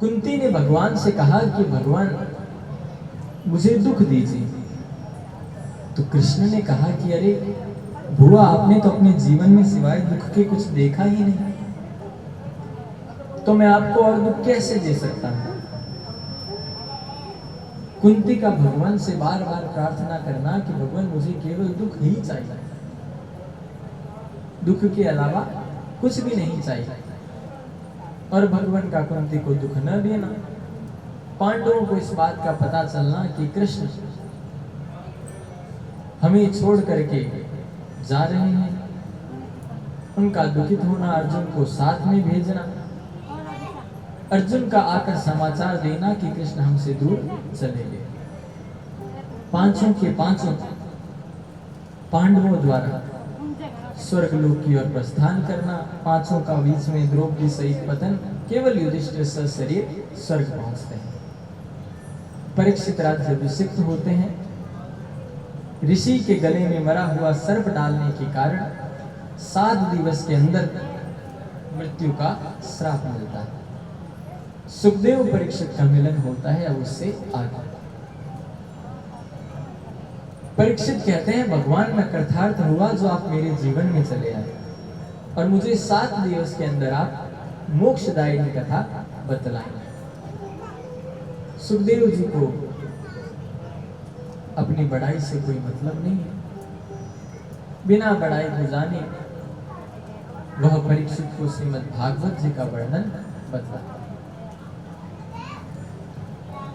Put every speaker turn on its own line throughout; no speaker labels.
कुंती ने भगवान से कहा कि भगवान मुझे दुख दीजिए। तो कृष्ण ने कहा कि अरे बुआ, आपने तो अपने जीवन में सिवाय दुख के कुछ देखा ही नहीं, तो मैं आपको और दुख कैसे दे सकता हूं। कुंती का भगवान से बार बार प्रार्थना करना कि भगवान मुझे केवल दुख ही चाहिए, दुख के अलावा कुछ भी नहीं चाहिए। और भगवान का कुंती को दुख न देना, पांडवों को इस बात का पता चलना कि कृष्ण हमें छोड़ करके जा रहे हैं, उनका दुखित होना, अर्जुन को साथ में भेजना, अर्जुन का आकर समाचार देना कि कृष्ण हमसे दूर चले गए। पांचों के पांचों पांडवों द्वारा स्वर्गलोक की ओर प्रस्थान करना, पांचों का बीच में द्रौपदी सहित पतन, केवल युधिष्ठिर सशरीर स्वर्ग पहुंचते हैं। परीक्षित राज्याभिषिक्त होते हैं। ऋषि के गले में मरा हुआ सर्प डालने के कारण 7 दिवस के अंदर मृत्यु का श्राप मिलता है। सुखदेव परीक्षित का मिलन होता है। अब उससे आगे परीक्षित कहते हैं, भगवान मैं कृतार्थ हुआ जो आप मेरे जीवन में चले आए और मुझे 7 दिवस के अंदर आप मोक्षदायिनी कथा बतलाएं। सुखदेव जी को अपनी बड़ाई से कोई मतलब नहीं है, बिना बड़ाई को जाने वह परीक्षित को श्रीमद् भागवत जी का वर्णन बतला।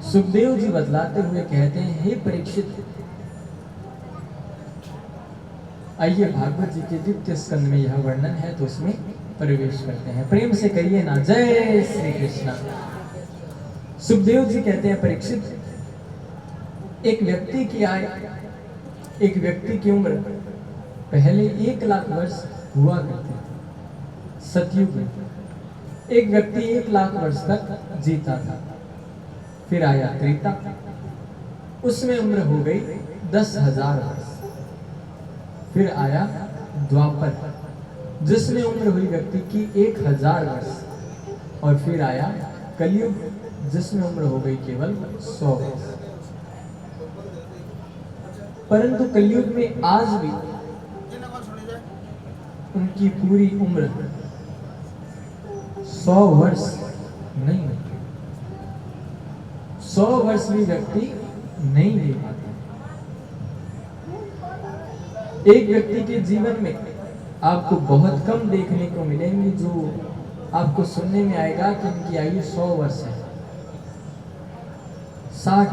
सुखदेव जी बतलाते हुए कहते हैं, हे परीक्षित, आइए भागवत जी के द्वितीय स्कंद में यह वर्णन है, तो उसमें प्रवेश करते हैं। प्रेम से कहिए ना, जय श्री कृष्ण। सुखदेव जी कहते हैं, परीक्षित, एक व्यक्ति की आयु, एक व्यक्ति की उम्र पहले 1 लाख वर्ष हुआ करती थी। सतयुग में एक व्यक्ति 1 लाख वर्ष तक जीता था। फिर आया त्रेता, उसमें उम्र हो गई 10,000 वर्ष। फिर आया द्वापर, जिसमें उम्र हुई व्यक्ति की 1000 वर्ष। और फिर आया कलयुग, जिसमें उम्र हो गई केवल 100 वर्ष। परंतु कलयुग में आज भी उनकी पूरी उम्र 100 वर्ष नहीं होती। 100 वर्ष भी व्यक्ति नहीं दे पाते। एक व्यक्ति के जीवन में आपको बहुत कम देखने को मिलेंगे जो आपको सुनने में आएगा कि उनकी आयु 100 वर्ष है। 60,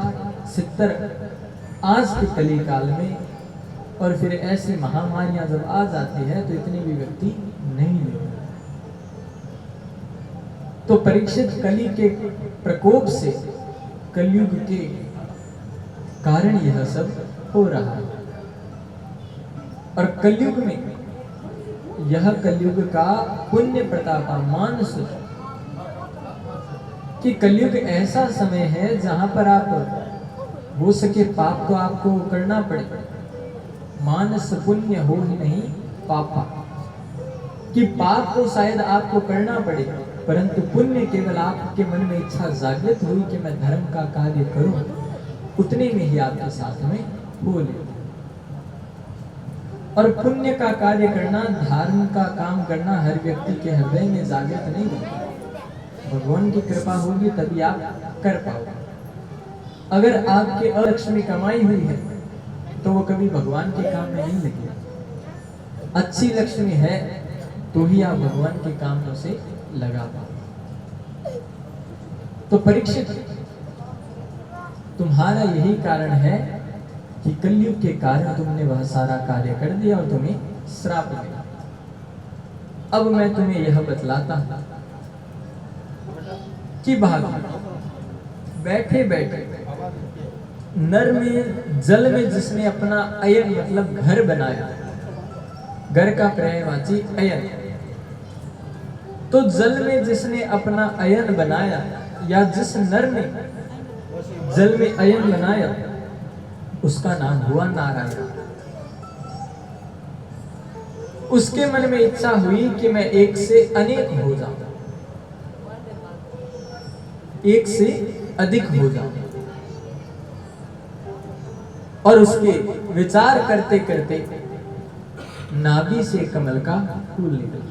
70 आज के कली काल में, और फिर ऐसी महामारियां जब आ जाती है तो इतने भी व्यक्ति नहीं लेते। तो परीक्षित कली के प्रकोप से, कलयुग के कारण यह सब हो रहा है। और कलयुग में, यह कलयुग का पुण्य प्रतापमान सूत्र कि कलयुग ऐसा समय है जहां पर आप हो सके पाप तो आपको करना पड़े, मानस पुण्य हो ही नहीं पापा, कि पाप तो शायद आपको करना पड़े, परंतु पुण्य केवल आपके मन में इच्छा जागृत हुई कि मैं धर्म का कार्य करूं, उतने में ही आपके साथ में हो ले। और पुण्य का कार्य करना, धर्म का काम करना हर व्यक्ति के हृदय में जागृत नहीं होता। भगवान की कृपा होगी तभी आप कर पाओगे। अगर आपके अलक्ष्मी कमाई हुई है तो वो कभी भगवान के काम में नहीं लगी। अच्छी लक्ष्मी है तो ही आप भगवान के कामों से लगा पाओ। तो परीक्षित, तुम्हारा यही कारण है कि कलयुग के कारण तुमने वह सारा कार्य कर दिया और तुम्हें श्राप मिला। अब मैं तुम्हें यह बतलाता हूं कि बैठे बैठे नर में, जल में जिसने अपना अयन मतलब घर बनाया, घर का पर्यायवाची अयन, तो जल में जिसने अपना अयन बनाया, या जिस नर ने जल में अयन बनाया, उसका नाम हुआ नारायण। उसके मन में इच्छा हुई कि मैं एक से अनेक हो जाऊं। एक से अधिक हो जाओ। और उसके विचार करते करते नाभि से कमल का फूल निकला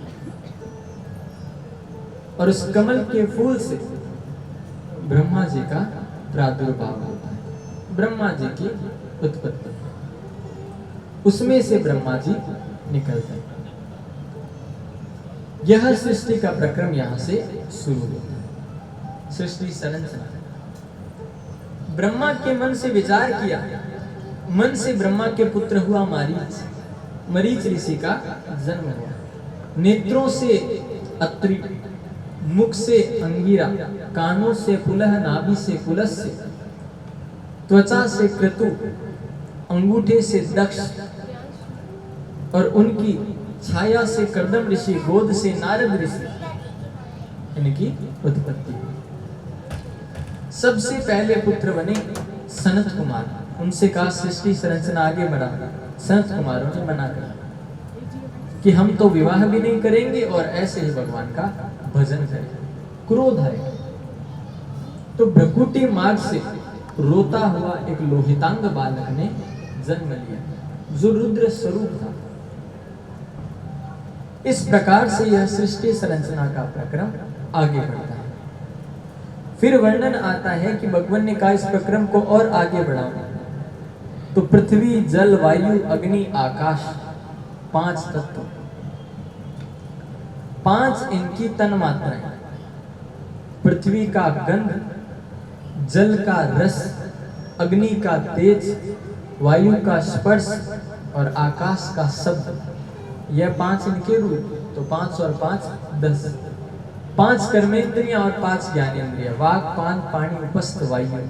और उस कमल के फूल से ब्रह्मा जी का प्रादुर्भाव होता है, ब्रह्मा जी की उत्पत्ति, उसमें से ब्रह्मा जी निकलते हैं। यह सृष्टि का प्रक्रम यहां से शुरू होता है। सृष्टि संरचना, ब्रह्मा के मन से विचार किया, मन से ब्रह्मा के पुत्र हुआ मारीच, मरीच ऋषि का जन्म हुआ। नेत्रों से अत्रि, मुख से अंगिरा, कानों से पुलह, नाभि से पुलस्य, त्वचा से क्रतु, अंगूठे से दक्ष और उनकी छाया से कर्दम ऋषि, गोद से नारद ऋषि, इनकी उत्पत्ति। सबसे पहले पुत्र बने सनत कुमार। उनसे कहा सृष्टि संरचना आगे बढ़ा। सनत कुमारों ने मना कर कि हम तो विवाह भी नहीं करेंगे और ऐसे ही भगवान का भजन करेंगे। क्रोध है तो भ्रकुटी मार्ग से रोता हुआ एक लोहितांग बालक ने जन्म लिया जो रुद्र स्वरूप था। इस प्रकार से यह सृष्टि संरचना का प्रक्रम आगे बढ़ता है। फिर वर्णन आता है कि भगवान ने कहा इस प्रक्रम को और आगे बढ़ाओ तो पृथ्वी, जल, वायु, अग्नि, आकाश, 5 तत्व, 5 इनकी तन मात्राएं। पृथ्वी का गंध, जल का रस, अग्नि का तेज, वायु का स्पर्श और आकाश का शब्द, यह 5 इनके रूप। तो 5 और 5 10, 5 कर्मेंद्रियां और 5 ज्ञानेंद्रियां, वाक, पान, पानी, उपस्थ, वायु,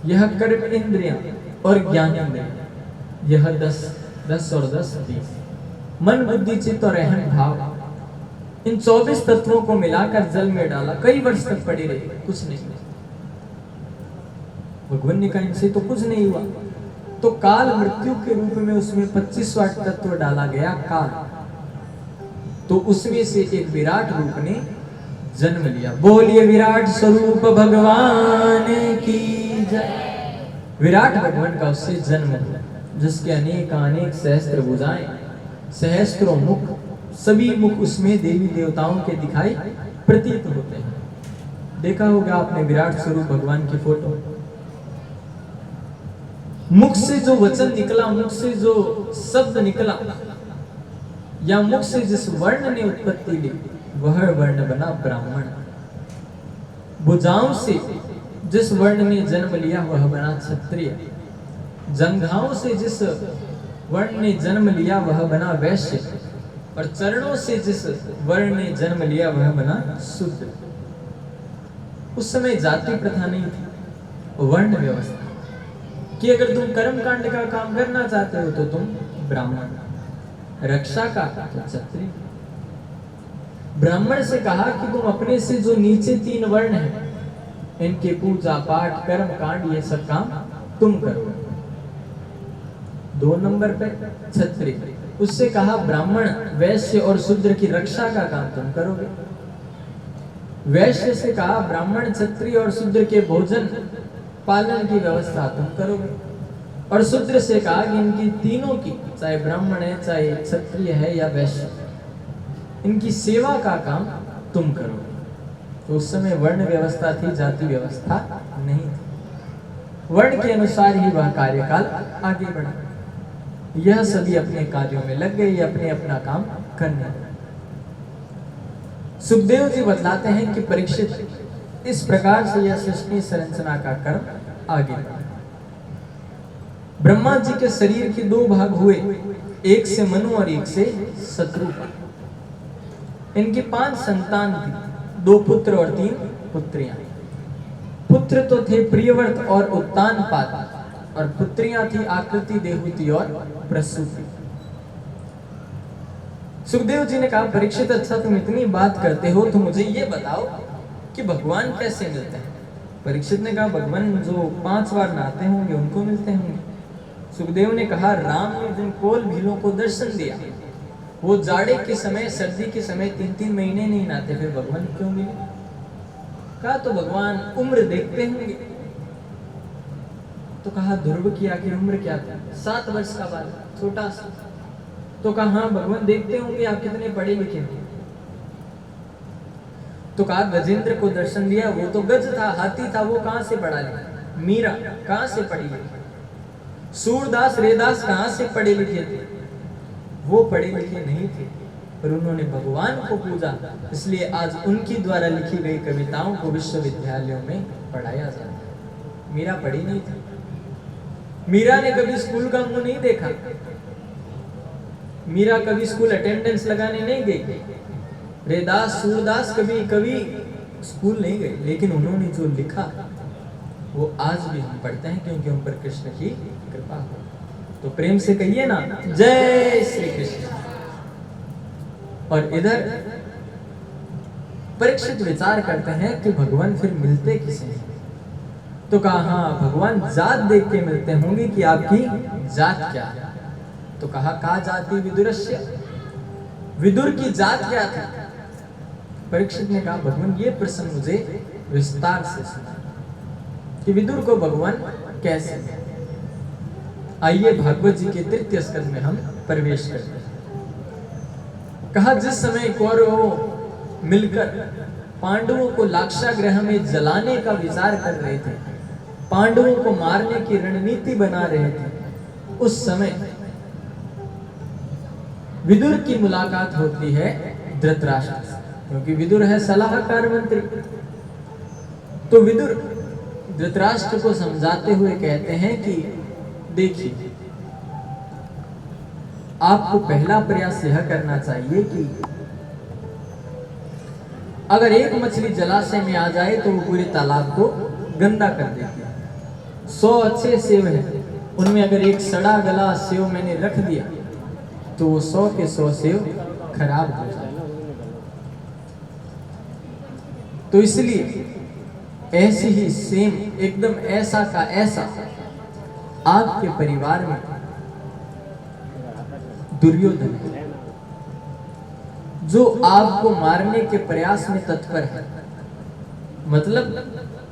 यह कर्म इंद्रियां और ज्ञानेंद्रियां, यह 10 और 10 20। मन, बुद्धि, चित्त और अहम भाव, इन 24 तत्वों को मिलाकर जल में डाला, कई वर्ष तक पड़ी रही, कुछ नहीं। भगवान ने कहा इनसे तो कुछ नहीं हुआ। तो काल मृत्यु के रूप में उसमें 25वां तत्व डाला गया, काल। तो उसमें से एक विराट रूप ने जन्म लिया। बोलिए विराट स्वरूप भगवान की जय। विराट भगवान का उससे जन्म हुआ, जिसके अनेक सहस्त्र भुजाएं, सहस्त्रों मुख, सभी मुख उसमें देवी देवताओं के दिखाई प्रतीत होते हैं। देखा होगा आपने विराट स्वरूप भगवान की फोटो। मुख से जो वचन निकला, मुख से जो शब्द निकला, या मुख से जिस वर्ण ने उत्पत्ति ली, वह वर्ण बना ब्राह्मण। भुजाओं से जिस वर्ण ने जन्म लिया वह बना क्षत्रिय। जंघाओं से जिस वर्ण ने जन्म लिया वह बना वैश्य। और चरणों से जिस वर्ण ने जन्म लिया वह बना शूद्र। उस समय जाति प्रथा नहीं थी, वर्ण व्यवस्था कि अगर तुम कर्म कांड का काम करना चाहते हो तो तुम ब्राह्मण, रक्षा का तो क्षत्रिय। ब्राह्मण से कहा कि तुम अपने से जो नीचे 3 वर्ण हैं, इनके पूजा पाठ, कर्म कांड, ये सब काम तुम करो। 2 नंबर पे क्षत्रिय। उससे कहा ब्राह्मण, वैश्य और शूद्र की रक्षा का काम तुम करोगे। वैश्य से कहा ब्राह्मण, क्षत्रिय और शूद्र के भोजन पालन की व्यवस्था तुम करोगे। और शूद्र से कहा कि इनकी तीनों की, चाहे ब्राह्मण है, चाहे क्षत्रिय है या वैश्य, इनकी सेवा का काम तुम करोगे। तो उस समय वर्ण व्यवस्था थी, जाति व्यवस्था नहीं थी। वर्ण के अनुसार ही वह कार्यकाल आगे बढ़ा। यह सभी अपने कार्यों में लग गए, अपने अपना काम करने लगे। सुखदेव जी बतलाते हैं कि परीक्षित, इस प्रकार से यह सृष्टि संरचना का कर्म आगे बढ़ा। ब्रह्मा जी के शरीर के 2 भाग हुए, एक से मनु और एक से शत्रुपा। इनकी 5 संतान थी, 2 पुत्र और 3 पुत्रियां। पुत्र तो थे प्रियव्रत और उत्तानपाद, और पुत्रियां थी आकृति, देहूति और प्रसूति। सुखदेव जी ने कहा परीक्षित, अच्छा तुम इतनी बात करते हो तो मुझे ये बताओ कि भगवान कैसे मिलते हैं। परीक्षित ने कहा भगवान जो 5 बार नहाते होंगे उनको मिलते होंगे। सुखदेव ने कहा राम ने जिन कोल भीलों को दर्शन दिया, वो जाड़े के समय, सर्दी के समय 3-3 महीने नहीं नहाते, फिर भगवान क्यों मिले? कहा तो भगवान उम्र देखते होंगे। तो कहा ध्रुव की आखिर उम्र क्या थी? 7 वर्ष का बालक, छोटा सा। तो कहा हाँ भगवान देखते होंगे आप कितने पढ़े लिखे हैं। तो कहा गजेंद्र को दर्शन दिया, वो तो गज था, हाथी था, वो कहां से पढ़ा लिखा? मीरा कहां से पढ़ी लिखी? सूरदास रेदास कहां से पढ़े लिखे थे? वो पढ़े लिखे नहीं थे, पर उन्होंने भगवान को पूजा, इसलिए आज उनकी द्वारा लिखी गई कविताओं को विश्वविद्यालयों में पढ़ाया जाता है। मीरा पढ़ी नहीं थी, मीरा ने कभी स्कूल का मुंह नहीं देखा, मीरा कभी स्कूल अटेंडेंस लगाने नहीं गई, रेदास सूरदास कभी स्कूल नहीं गए, लेकिन उन्होंने जो लिखा वो आज भी हम पढ़ते हैं, क्योंकि उन पर कृष्ण की कृपा हो। तो प्रेम से कहिए ना जय श्री कृष्ण। और इधर परीक्षित विचार करते हैं कि भगवान फिर मिलते किसे हैं? तो कहा हाँ भगवान जात देख के मिलते होंगे कि आपकी जात क्या है। तो कहा का जाति विदुरस्य, विदुर की जात क्या थी? परीक्षित ने कहा भगवान ये प्रश्न मुझे विस्तार से सुना कि विदुर को भगवान कैसे। आइए भागवत जी के 3 स्कंद में हम प्रवेश करते हैं। कहा जिस समय कौरवों मिलकर पांडवों को लाक्षागृह में जलाने का विचार कर रहे थे, पांडवों को मारने की रणनीति बना रहे थे, उस समय विदुर की मुलाकात होती है धृतराष्ट्र से, क्योंकि विदुर है सलाहकार मंत्री। तो विदुर धृतराष्ट्र को समझाते हुए कहते हैं कि देखिए आपको पहला प्रयास यह करना चाहिए कि अगर एक मछली जलाशय में आ जाए तो वो पूरे तालाब को गंदा कर देती है। 100 अच्छे सेव हैं, उनमें अगर एक सड़ा गला सेव मैंने रख दिया तो वो 100 के 100 सेव खराब हो जाए। तो इसलिए ऐसी ही सेम एकदम ऐसा का ऐसा आपके परिवार में दुर्योधन है, जो आपको मारने के प्रयास में तत्पर है। मतलब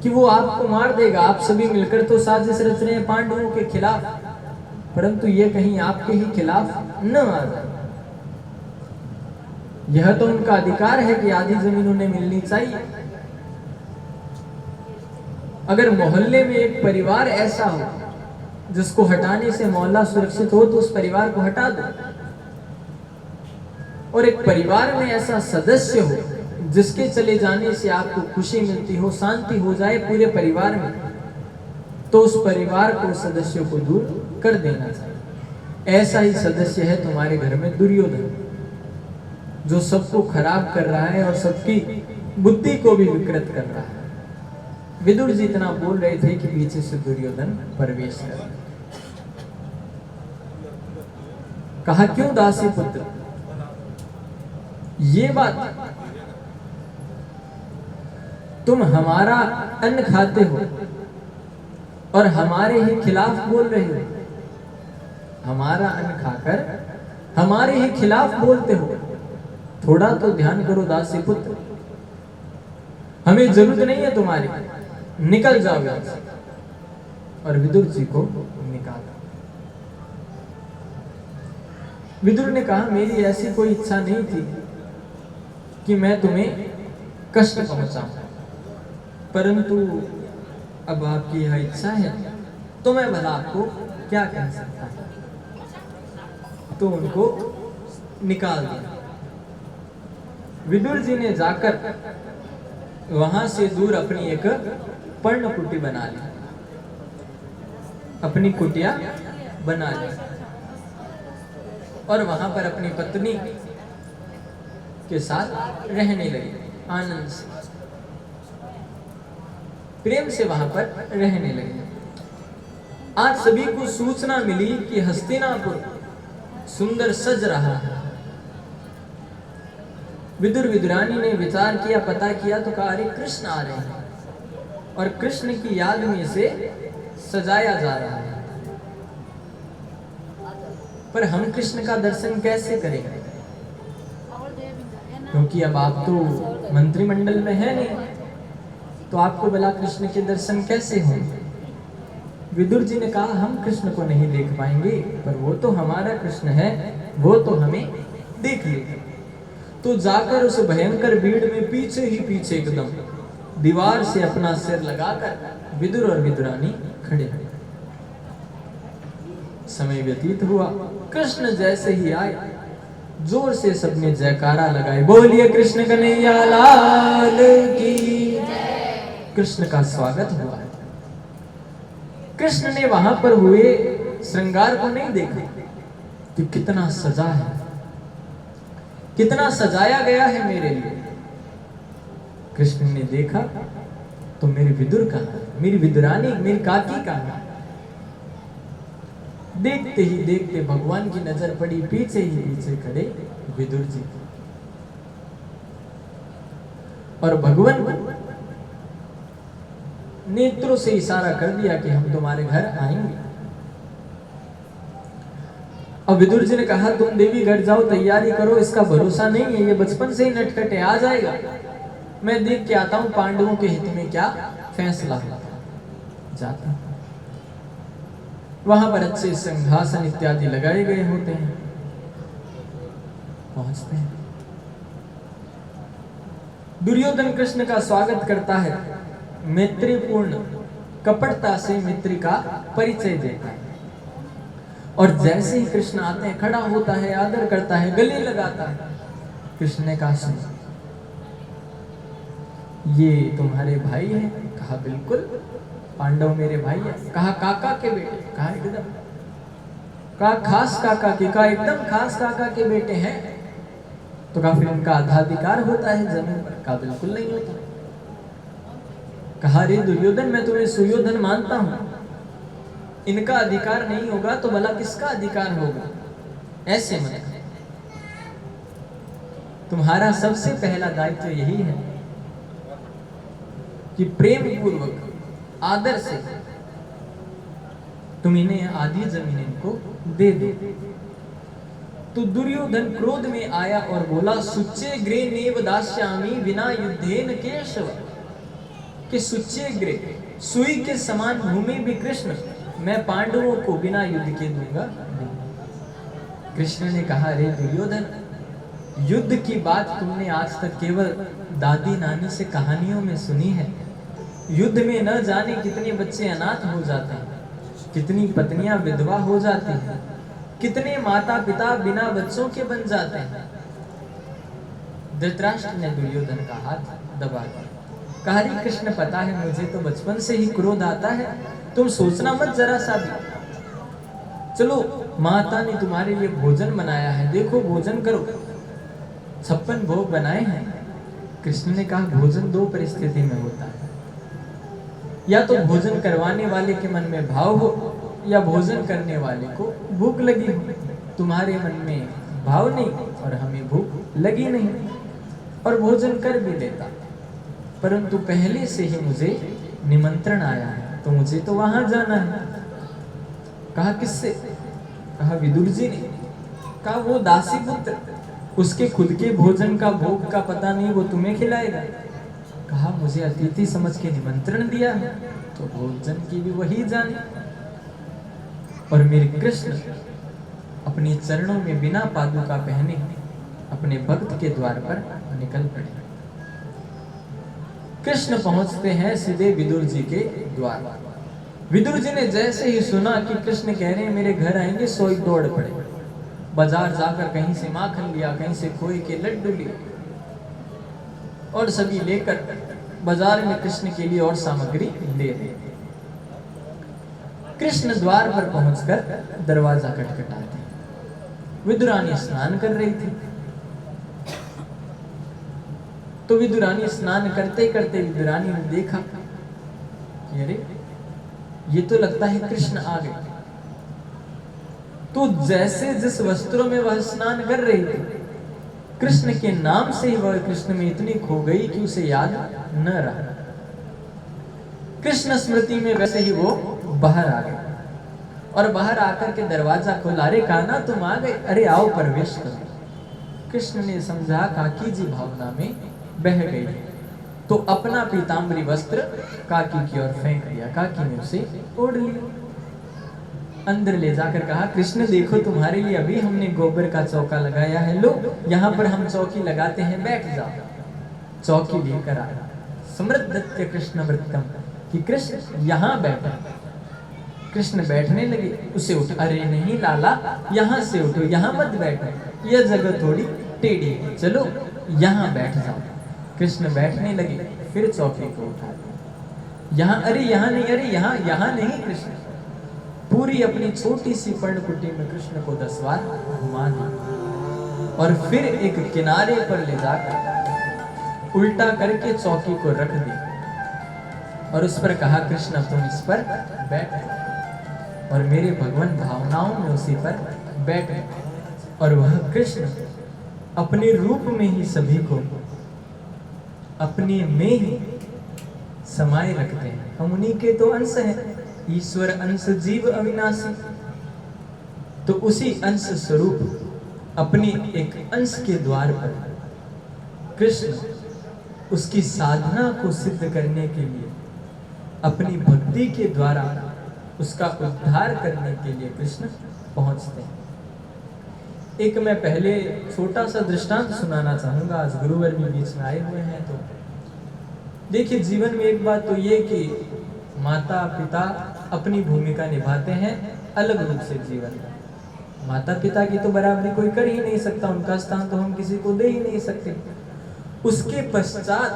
कि वो आपको मार देगा। आप सभी मिलकर तो साजिश रच रहे हैं पांडवों के खिलाफ, परंतु ये कहीं आपके ही खिलाफ न आ जाए। यह तो उनका अधिकार है कि आधी जमीन उन्हें मिलनी चाहिए। अगर मोहल्ले में एक परिवार ऐसा हो जिसको हटाने से मोहल्ला सुरक्षित हो, तो उस परिवार को हटा दो। और एक परिवार में ऐसा सदस्य हो जिसके चले जाने से आपको खुशी मिलती हो, शांति हो जाए पूरे परिवार में, तो उस परिवार को, सदस्यों को दूर कर देना चाहिए। ऐसा ही सदस्य है तुम्हारे घर में दुर्योधन, जो सबको खराब कर रहा है और सबकी बुद्धि को भी विकृत कर रहा है। विदुर जी इतना बोल रहे थे कि पीछे से दुर्योधन प्रवेश कर। कहा क्यों दासी पुत्र, ये बात तुम हमारा अन्न खाते हो और हमारे ही खिलाफ बोल रहे हो। हमारा अन्न खाकर हमारे ही खिलाफ बोलते हो। थोड़ा तो ध्यान करो दासी पुत्र, हमें जरूरत नहीं है तुम्हारी, निकल जाओ यहाँ से। और विदुर जी को निकाला। विदुर ने कहा मेरी ऐसी कोई इच्छा नहीं थी कि मैं तुम्हें कष्ट पहुंचाऊं, परंतु अब आपकी यह इच्छा है तो मैं भला आपको क्या कह सकता हूं। तो उनको निकाल दिया। विदुर जी ने जाकर वहां से दूर अपनी एक पर्ण कुटी बना ली, अपनी कुटिया बना ली और वहां पर अपनी पत्नी के साथ रहने लगे। आनंद से, प्रेम से वहां पर रहने लगे। आज सभी को सूचना मिली कि हस्तिनापुर सुंदर सज रहा है। विदुर विदुरानी ने विचार किया, पता किया तो कहा अरे कृष्ण आ रहे हैं और कृष्ण की याद में इसे सजाया जा रहा है। पर हम कृष्ण का दर्शन कैसे करेंगे, क्योंकि अब आप तो मंत्रिमंडल में है नहीं। तो आपको भला कृष्ण के दर्शन कैसे होंगे? विदुर जी ने कहा हम कृष्ण को नहीं देख पाएंगे, पर वो तो हमारा कृष्ण है, वो तो हमें देख लेगा। तो जाकर उस भयंकर भीड़ में पीछे ही पीछे एकदम दीवार से अपना सिर लगाकर विदुर और विदुरानी खड़े हैं। समय व्यतीत हुआ, कृष्ण जैसे ही आए जोर से सबने जयकारा लगाए, बोलिए कृष्ण कन्हैया लाल की। कृष्ण का स्वागत हुआ है। कृष्ण ने वहां पर हुए श्रृंगार को नहीं देखा कि कितना सजा है, कितना सजाया गया है मेरे लिए। कृष्ण ने देखा तो मेरे विदुर का, मेरी विदुरानी, मेरी काकी का। देखते ही देखते भगवान की नजर पड़ी पीछे ही पीछे खड़े विदुर जी की, और भगवान को नेत्रों से इशारा कर दिया कि हम तुम्हारे घर आएंगे। और विदुर जी ने कहा तुम देवी घर जाओ, तैयारी करो, इसका भरोसा नहीं है, ये बचपन से ही नटखटे आ जाएगा। मैं देख के आता हूं पांडवों के हित में क्या फैसला होता। जाता वहां पर अच्छे सिंहासन इत्यादि लगाए गए होते हैं, पहुंचते हैं। दुर्योधन कृष्ण का स्वागत करता है, मैत्रीपूर्ण कपटता से मित्र का परिचय देता है, और जैसे ही कृष्ण आते हैं खड़ा होता है, आदर करता है, गले लगाता है। कृष्ण ने कहा सुनो, ये तुम्हारे भाई हैं? कहा बिल्कुल, पांडव मेरे भाई है। कहा काका के बेटे? कहा एकदम। कहा खास काका के? कहा एकदम खास काका के बेटे हैं। तो कहा फिर उनका आधाधिकार होता है जमीन पर? कहा बिल्कुल नहीं होता। कहा रे दुर्योधन, मैं तुम्हें सुयोधन मानता हूं, इनका अधिकार नहीं होगा तो भला किसका अधिकार होगा? ऐसे मत, तुम्हारा सबसे पहला दायित्व यही है कि प्रेम पूर्वक आदर से तुम इन्हें आधी जमीन इनको दे दो। तो दुर्योधन क्रोध में आया और बोला सुच्चे ग्रे नेव दास्यामि विना युद्धेन केशव, कि सुच्चे ग्रे सुई के समान भूमि भी कृष्ण, मैं पांडवों को बिना युद्ध के दूंगा नहीं। कृष्ण ने कहा रे दुर्योधन, युद्ध की बात तुमने आज तक केवल दादी नानी से कहानियों में सुनी है। युद्ध में न जाने कितने बच्चे अनाथ हो जाते हैं, कितनी पत्नियां विधवा हो जाती हैं, कितने माता पिता बिना बच्चों के बन जाते हैं। धृतराष्ट्र ने दुर्योधन का हाथ दबा दिया, कहा रे कृष्ण पता है मुझे तो बचपन से ही क्रोध आता है, तुम सोचना मत जरा सा भी। चलो माता ने तुम्हारे लिए भोजन बनाया है, देखो भोजन करो। 56 भोग बनाए हैं। कृष्ण ने कहा भोजन दो परिस्थिति में होता है, या तो भोजन करवाने वाले के मन में भाव हो, या भोजन करने वाले को भूख लगी हो। तुम्हारे मन में भाव नहीं और हमें भूख लगी नहीं, और भोजन कर भी लेता, परंतु पहले से ही मुझे निमंत्रण आया है तो मुझे तो वहां जाना है। कहा किससे? कहा विदुर जी ने। कहा वो दासी पुत्र, उसके खुद के भोजन का भोग का पता नहीं, वो तुम्हें खिलाएगा। कहा मुझे अतिथि समझ के निमंत्रण दिया है तो भोजन की भी वही जाने। और मेरे कृष्ण अपने चरणों में बिना पादुका पहने अपने भक्त के द्वार पर निकल पड़े। कृष्ण पहुंचते हैं सीधे विदुर जी के द्वार। विदुर जी ने जैसे ही सुना कि कृष्ण कह रहे हैं मेरे घर आएंगे, सोई दौड़ पड़े। बाजार जाकर कहीं से माखन लिया, कहीं से खोए के लड्डू लिए, और सभी लेकर बाजार में कृष्ण के लिए और सामग्री ले रहे। कृष्ण द्वार पर पहुंचकर दरवाजा खटखटाते हैं। विदुरानी स्नान कर रही थी, तो विदुरानी स्नान करते करते विदुरानी ने देखा कि अरे ये तो लगता है कृष्ण आ गए। तो जैसे जिस वस्त्रों में वह स्नान कर रही थी, कृष्ण के नाम से ही वह कृष्ण में इतनी खो गई कि उसे याद न रहा। कृष्ण स्मृति में वैसे ही वो बाहर आ गए, और बाहर आकर के दरवाजा खोला। अरे कान्हा तुम आ गए, अरे आओ प्रवेश करो। कृष्ण ने समझा काकी जी भावना में बह गई, तो अपना पीताम्बरी वस्त्र काकी की ओर फेंक दिया। काकी ने उसे ओढ़ लिया। अंदर ले जाकर कहा, कृष्ण देखो तुम्हारे लिए अभी हमने गोबर का चौका लगाया है, लो यहाँ पर हम चौकी लगाते हैं, बैठ जाओ। चौकी लेकर आया। समृद्धत्य कृष्ण वृत्तम, कि कृष्ण यहाँ बैठा। कृष्ण बैठने लगे। उसे उठ, अरे नहीं लाला, यहाँ से उठो, यहाँ मत बैठो, यह जगह थोड़ी टेढ़ी है, चलो यहाँ बैठ जाओ। कृष्ण बैठने लगे। फिर चौकी को उठा दिया। यहाँ, अरे यहाँ नहीं, अरे यहाँ नहीं। कृष्ण पूरी अपनी छोटी सी पर्णकुटी में कृष्ण को 10 बार घुमा दिया और फिर एक किनारे पर ले जाकर उल्टा करके चौकी को रख दिया और उस पर कहा, कृष्ण अब तुम इस पर बैठ। और मेरे भगवान भावनाओं में उसी पर बैठ। और वह कृष्ण अपने रूप में ही सभी को अपने में ही समाये रखते हैं। हम उन्हीं के तो अंश हैं। ईश्वर अंश जीव अविनाशी। तो उसी अंश स्वरूप अपने एक अंश के द्वार पर कृष्ण उसकी साधना को सिद्ध करने के लिए, अपनी भक्ति के द्वारा उसका उद्धार करने के लिए कृष्ण पहुंचते हैं। एक मैं पहले छोटा सा दृष्टांत सुनाना चाहूंगा। आज गुरुवर भी बीच में आए हुए हैं। तो देखिए, जीवन में एक बात तो ये कि माता पिता अपनी भूमिका निभाते हैं अलग रूप से जीवन में। माता पिता की तो बराबरी कोई कर ही नहीं सकता, उनका स्थान तो हम किसी को दे ही नहीं सकते। उसके पश्चात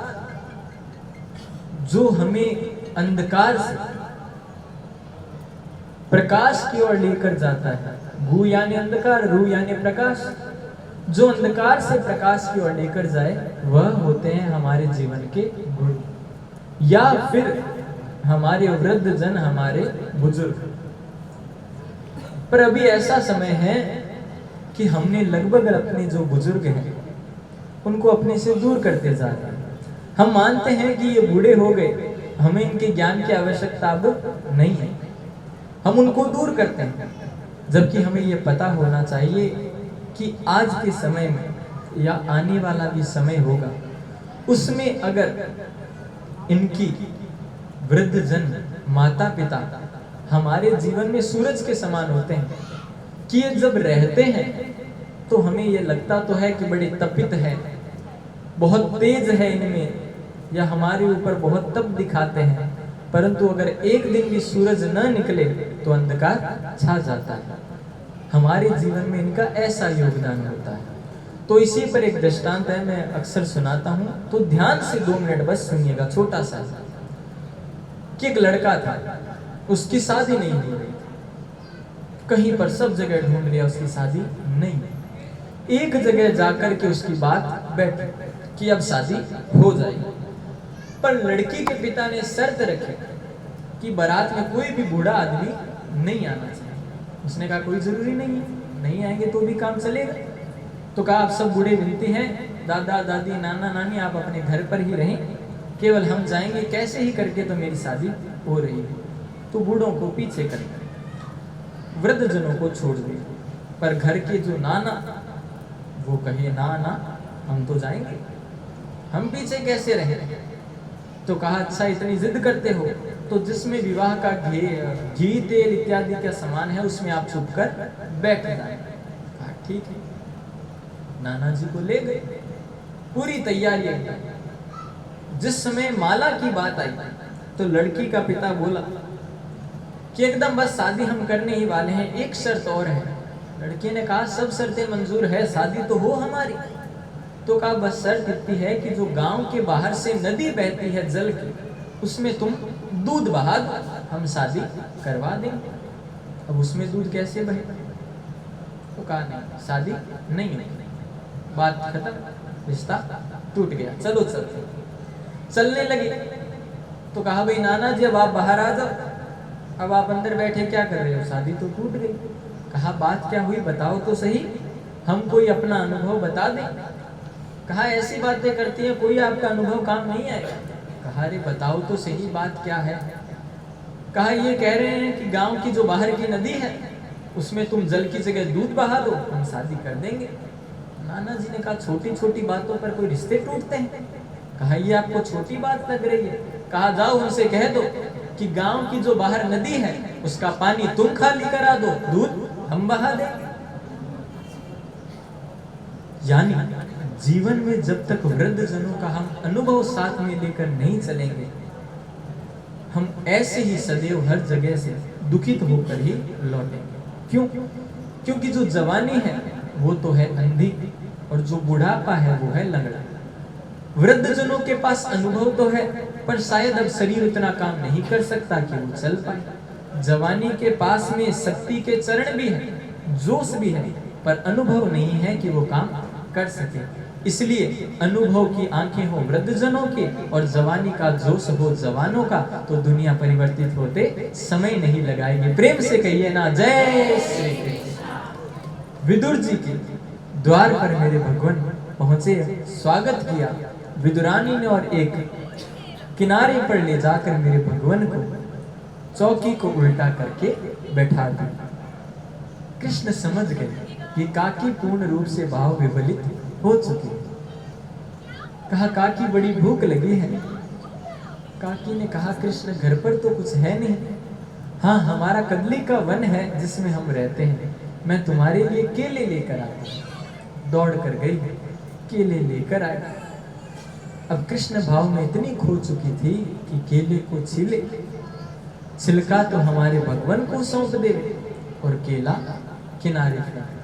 जो हमें अंधकार से प्रकाश की ओर लेकर जाता है, भू यानी अंधकार, रू यानी प्रकाश, जो अंधकार से प्रकाश की ओर लेकर जाए वह होते हैं हमारे जीवन के गुरु, या फिर हमारे वृद्ध जन, हमारे बुजुर्ग। पर अभी ऐसा समय है कि हमने लगभग अपने जो बुजुर्ग हैं उनको अपने से दूर करते जा रहे हैं। हम मानते हैं कि ये बूढ़े हो गए, हमें इनके ज्ञान की आवश्यकता अब नहीं है, हम उनको दूर करते हैं। जबकि हमें ये पता होना चाहिए कि आज के समय में या आने वाला भी समय होगा, उसमें अगर इनकी वृद्ध जन, माता पिता हमारे जीवन में सूरज के समान होते हैं कि ये जब रहते हैं तो हमें ये लगता तो है कि बड़े तपित है, बहुत तेज है इनमें, या हमारे ऊपर बहुत तप दिखाते हैं, परंतु अगर एक दिन भी सूरज न निकले तो अंधकार छा जाता है। हमारे जीवन में इनका ऐसा योगदान होता है। तो इसी पर एक दृष्टांत है, मैं अक्सर सुनाता हूँ, तो ध्यान से 2 मिनट बस सुनिएगा। छोटा सा कि एक लड़का था, उसकी शादी नहीं हो रही, कहीं पर सब जगह ढूंढ लिया, उसकी शादी नहीं। एक जगह जाकर के उसकी बात बैठी कि अब शादी हो जाएगी, पर लड़की के पिता ने शर्त रखी कि बारात में कोई भी बूढ़ा आदमी नहीं आना चाहिए। उसने कहा कोई जरूरी नहीं है, नहीं आएंगे तो भी काम चलेगा। तो कहा आप सब बूढ़े विनती हैं, दादा दादी नाना नानी आप अपने घर पर ही रहें, केवल हम जाएंगे कैसे ही करके तो मेरी शादी हो रही है। तो बूढ़ों को पीछे कर वृद्ध जनों को छोड़ दिए, पर घर के जो नाना वो कहे ना ना हम तो जाएंगे, हम पीछे कैसे रहे। तो कहा अच्छा इतनी जिद करते हो तो जिसमें विवाह का घी तेल इत्यादि का सामान है उसमें आप छुप कर बैठ जाए। कहा ठीक है। नाना जी को ले गए, पूरी तैयारी एकदम। जिस समय माला की बात आई तो लड़की का पिता बोला कि एकदम बस शादी हम करने ही वाले हैं, एक शर्त और है। लड़की ने कहा सब शर्तें मंजूर है, शादी तो हो हमारी। तो कहा बस शर्त इतनी है कि जो गांव के बाहर से नदी बहती है जल की, उसमें तुम दूध बहा दो, हम शादी करवा देंगे। अब उसमें दूध कैसे बहे? तो कहा नहीं, शादी नहीं होगी। बात खत्म, रिश्ता टूट गया। चलो चलते, चलने लगे। तो कहा भाई नाना जी अब आप बाहर आ जाओ, अब आप अंदर बैठे क्या कर रहे हो, शादी तो टूट गई। कहा बात क्या हुई बताओ तो सही, हम कोई अपना अनुभव बता दें। कहा ऐसी बातें करती हैं कोई आपका अनुभव काम नहीं आएगा। कहा अरे बताओ तो सही बात क्या है। कहा ये कह रहे हैं कि गांव की जो बाहर की नदी है उसमें तुम जल की जगह दूध बहा दो, हम शादी कर देंगे। नाना जी ने कहा छोटी छोटी बातों पर कोई रिश्ते टूटते हैं? कहा ये आपको छोटी बात लग रही है? कहा जाओ उनसे कह दो कि गांव की जो बाहर नदी है उसका पानी तुम खाली करा दो, दूध हम बहा देंगे। यानी जीवन में जब तक वृद्ध जनों का हम अनुभव साथ में लेकर नहीं चलेंगे, हम ऐसे ही सदैव हर जगह से दुखित होकर ही लौटेंगे। क्यों? क्योंकि जो जवानी है वो तो है अंधी और जो बुढ़ापा है वो है लंगड़ा। वृद्ध जनों के पास अनुभव तो है पर शायद अब शरीर उतना काम नहीं कर सकता कि वो चल पाए। जवानी के पास में शक्ति के चरण भी है, जोश भी है, पर अनुभव नहीं है कि वो काम कर सके। इसलिए अनुभव की आंखें हो वृद्ध जनों की और जवानी का जोश हो जवानों का, तो दुनिया परिवर्तित होते समय नहीं लगाएगी। प्रेम से कहिए ना जय श्री कृष्ण। विदुर जी के द्वार पर मेरे भगवान पहुंचे, स्वागत किया विदुरानी ने और एक किनारे पर ले जाकर मेरे भगवान को चौकी को उल्टा करके बैठा दिया। कृष्ण समझ गए कि काकी पूर्ण रूप से भाव विवलित हो चुकी। कहा काकी बड़ी भूख लगी है। काकी ने कहा कृष्ण घर पर तो कुछ है नहीं। हाँ हमारा कदली का वन है जिसमें हम रहते हैं, मैं तुम्हारे लिए केले लेकर आती हूँ। दौड़ कर गई, केले लेकर आया। अब कृष्ण भाव में इतनी खो चुकी थी कि केले को छीले, छिलका तो हमारे भगवान को सौंप दे और केला किनारे फेंक।